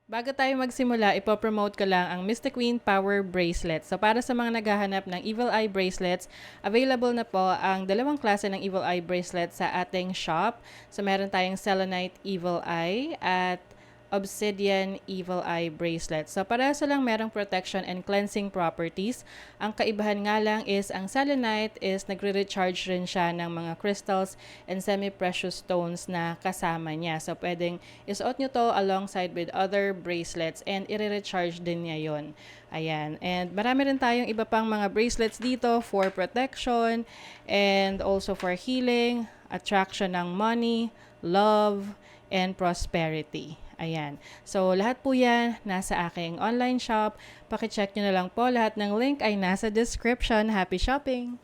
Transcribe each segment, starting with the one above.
Bago tayo magsimula, ipopromote ko lang ang Mystic Queen Power Bracelet. So para sa mga naghahanap ng Evil Eye Bracelets, available na po ang dalawang klase ng Evil Eye Bracelet sa ating shop. So meron tayong Selenite Evil Eye at Obsidian Evil Eye Bracelet. So parehas lang merong protection and cleansing properties. Ang kaibahan nga lang is ang selenite is nagre-recharge rin siya ng mga crystals and semi-precious stones na kasama niya. So pwedeng isuot nyo to alongside with other bracelets and i-recharge din niya yon. Ayan. And marami rin tayong iba pang mga bracelets dito for protection and also for healing, attraction ng money, love, and prosperity. Ayan. So, lahat po yan nasa aking online shop. Pakicheck nyo na lang po. Lahat ng link ay nasa description. Happy shopping!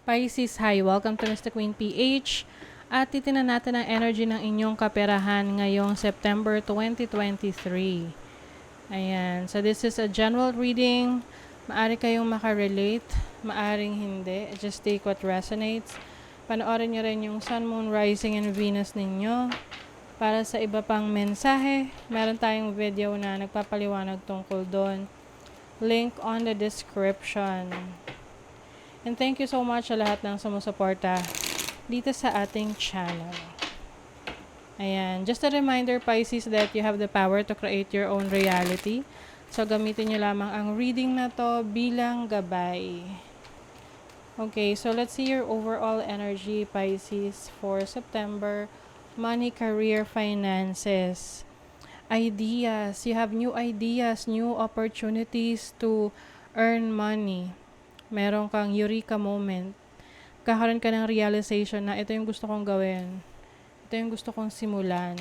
Pisces, hi! Welcome to Mr. Queen PH. At titinan natin ang energy ng inyong kaperahan ngayong September 2023. Ayan. So, this is a general reading. Maari kayong makarelate. Maaring hindi. Just take what resonates. Panoorin nyo rin yung Sun, Moon, Rising, and Venus ninyo. Para sa iba pang mensahe, meron tayong video na nagpapaliwanag tungkol doon. Link on the description. And thank you so much sa lahat ng sumusuporta dito sa ating channel. Ayan. Just a reminder, Pisces, that you have the power to create your own reality. So, gamitin nyo lamang ang reading na to bilang gabay. Okay, so let's see your overall energy, Pisces, for September. Money, career, finances, ideas. You have new ideas, new opportunities to earn money. Meron kang eureka moment. Kakaroon ka ng realization na ito yung gusto kong gawin. Ito yung gusto kong simulan.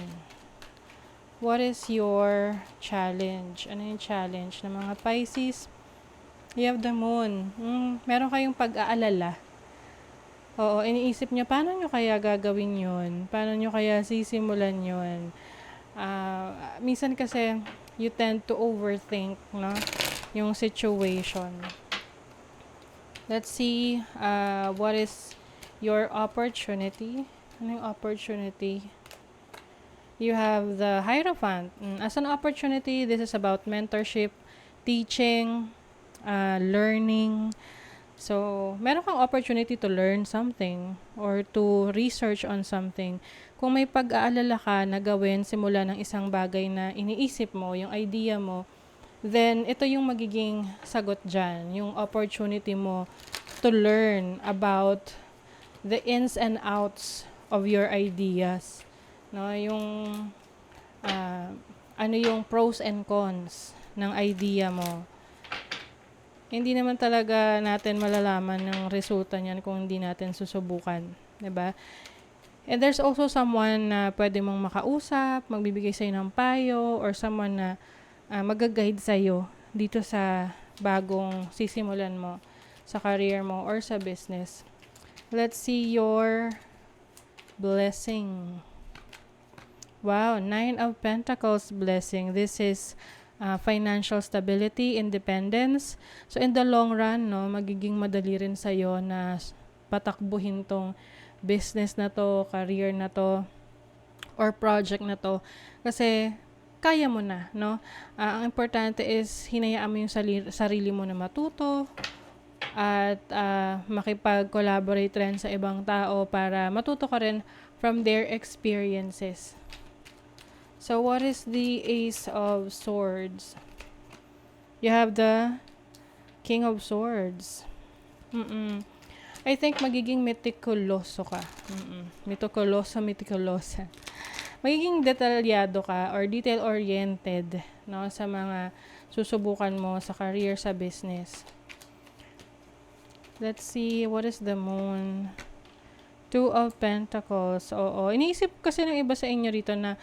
What is your challenge? Ano yung challenge ng mga Pisces? You have the moon. Meron kayong pag-aalala. Oo, iniisip nyo, paano nyo kaya gagawin yun? Paano nyo kaya sisimulan yun? Minsan kasi, you tend to overthink, no? Yung situation. Let's see, what is your opportunity? Ano yung opportunity? You have the Hierophant. As an opportunity, this is about mentorship, teaching, learning. So, meron kang opportunity to learn something or to research on something. Kung may pag-aalala ka na gawin simula ng isang bagay na iniisip mo, yung idea mo, then ito yung magiging sagot dyan. Yung opportunity mo to learn about the ins and outs of your ideas. No, yung ano yung pros and cons ng idea mo. Hindi naman talaga natin malalaman ng resulta niyan kung hindi natin susubukan, 'di ba? And there's also someone na pwede mong makausap, magbibigay sa'yo ng payo, or someone na mag-guide sa'yo dito sa bagong sisimulan mo, sa career mo, or sa business. Let's see your blessing. Wow, 9 of Pentacles blessing. This is financial stability, independence. So in the long run, no, magiging madali rin sa'yo na patakbuhin tong business na to, career na to, or project na to. Kasi kaya mo na, no? Ang importante is hinayaan mo yung sarili mo na matuto at makipag-collaborate rin sa ibang tao para matuto ka rin from their experiences. So, what is the Ace of Swords? You have the King of Swords. I think magiging meticuloso ka. Meticulosa. Magiging detalyado ka or detail-oriented, no, sa mga susubukan mo sa career, sa business. Let's see, what is the Moon? 2 of Pentacles. Oo. Iniisip kasi ng iba sa inyo rito na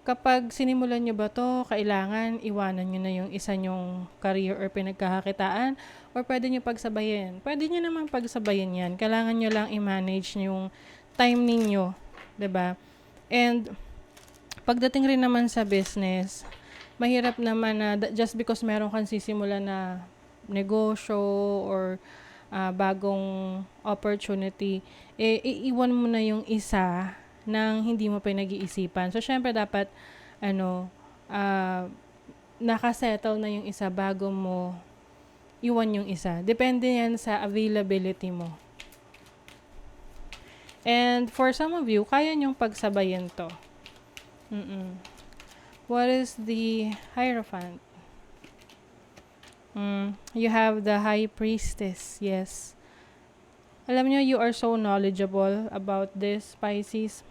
kapag sinimulan nyo ba to, kailangan iwanan nyo na yung isa nyong career or pinagkakakitaan, or pwede nyo pagsabayin. Pwede nyo naman pagsabayin yan. Kailangan nyo lang i-manage yung time ninyo. 'Di ba? And pagdating rin naman sa business, mahirap naman na just because meron kang sisimulan na negosyo or bagong opportunity, iiwan mo na yung isa nang hindi mo pinag-iisipan. So, syempre dapat, nakasettle na yung isa bago mo iwan yung isa. Depende yan sa availability mo. And for some of you, kaya nyong pagsabayin to. What is the Hierophant? You have the High Priestess. Yes. Alam nyo, you are so knowledgeable about this, Pisces.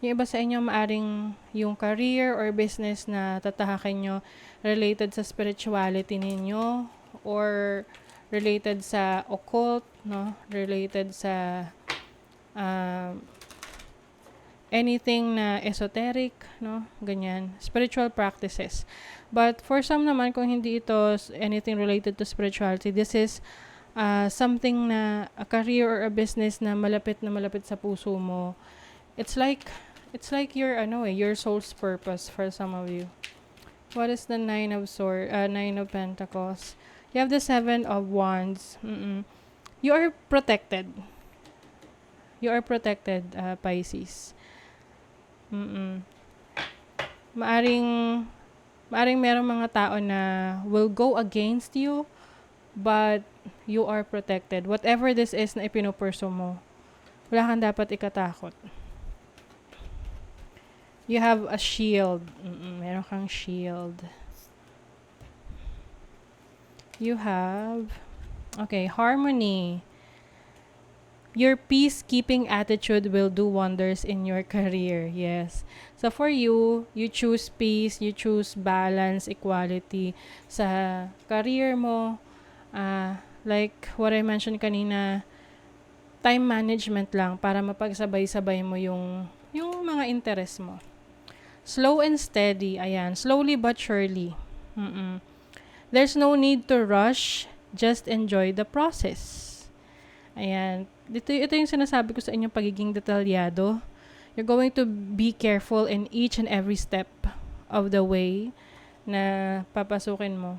Yung iba sa inyo, maaring yung career or business na tatahakin nyo related sa spirituality ninyo or related sa occult, no? Related sa anything na esoteric, no? Ganyan. Spiritual practices. But for some naman, kung hindi ito anything related to spirituality, this is something na a career or a business na malapit sa puso mo. It's like your soul's purpose for some of you. What is the Nine of Pentacles? You have the Seven of Wands. You are protected. Pisces. Maaring merong mga tao na will go against you, but you are protected. Whatever this is na ipinupurso mo, wala kang dapat ikatakot. You have a shield. Meron kang shield. You have, harmony. Your peacekeeping attitude will do wonders in your career. Yes. So for you, you choose peace, you choose balance, equality sa career mo. Like what I mentioned kanina, time management lang para mapagsabay-sabay mo yung mga interest mo. Slow and steady. Ayan. Slowly but surely. There's no need to rush. Just enjoy the process. Ayan. Ito yung sinasabi ko sa inyong pagiging detalyado. You're going to be careful in each and every step of the way na papasukin mo.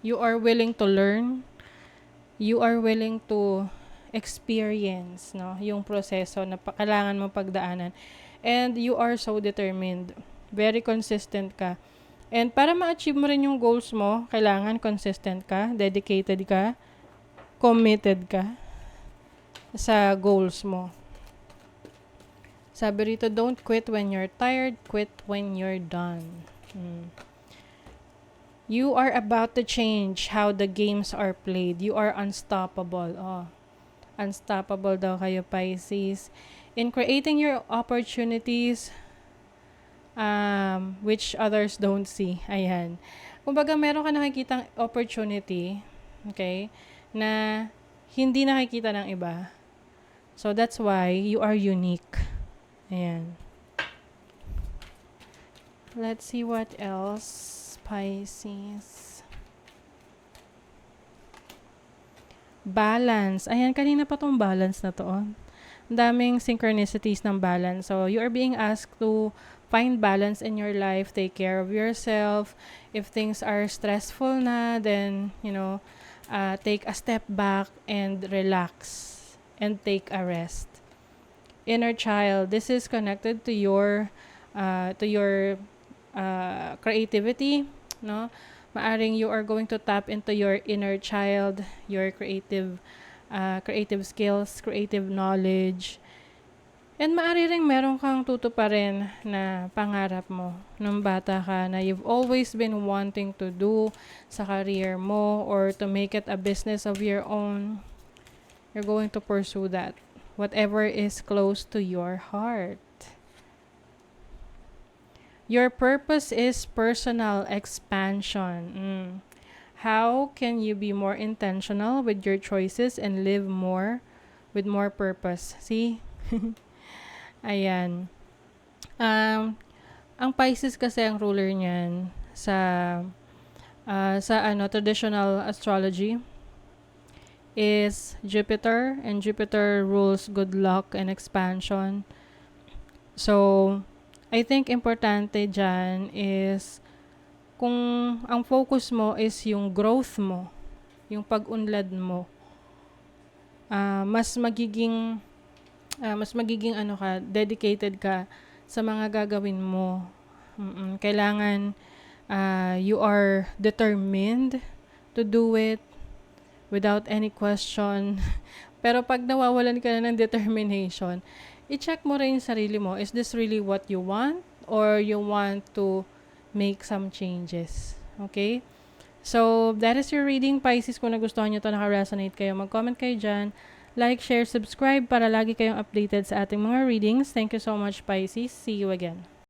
You are willing to learn. You are willing to experience, no, yung proseso na kailangan mo pagdaanan. And you are so determined. Very consistent ka. And para ma-achieve mo rin yung goals mo, kailangan consistent ka, dedicated ka, committed ka sa goals mo. Sabi rito, don't quit when you're tired, quit when you're done. You are about to change how the games are played. You are unstoppable. Unstoppable daw kayo, Pisces. In creating your opportunities, which others don't see. Ayan. Kumbaga, meron ka nakikitang opportunity, okay, na hindi nakikita ng iba. So, that's why you are unique. Ayan. Let's see what else, Pisces. Balance. Ayan, kanina pa tong balance na to. Ang daming synchronicities ng balance. So, you are being asked to find balance in your life, take care of yourself. If things are stressful na, then, take a step back and relax and take a rest. Inner child, this is connected to your creativity, no? Maaring you are going to tap into your inner child, your creative skills, creative knowledge. And maaari ring meron kang tutuparin na pangarap mo nung bata ka na you've always been wanting to do sa career mo or to make it a business of your own. You're going to pursue that. Whatever is close to your heart. Your purpose is personal expansion. How can you be more intentional with your choices and live more with more purpose? See? Ayan. Ang Pisces kasi ang ruler niyan sa traditional astrology is Jupiter, and Jupiter rules good luck and expansion. So, I think importante dyan is kung ang focus mo is yung growth mo, yung pag-unlad mo, mas magiging dedicated ka sa mga gagawin mo. Kailangan You are determined to do it without any question. Pero pag nawawalan ka na ng determination, i-check mo rin yung sarili mo. Is this really what you want? Or you want to make some changes? Okay? So, that is your reading, Pisces. Kung nagustuhan nyo ito, naka-resonate kayo, mag-comment kayo dyan. Like, share, subscribe para lagi kayong updated sa ating mga readings. Thank you so much, Pisces. See you again.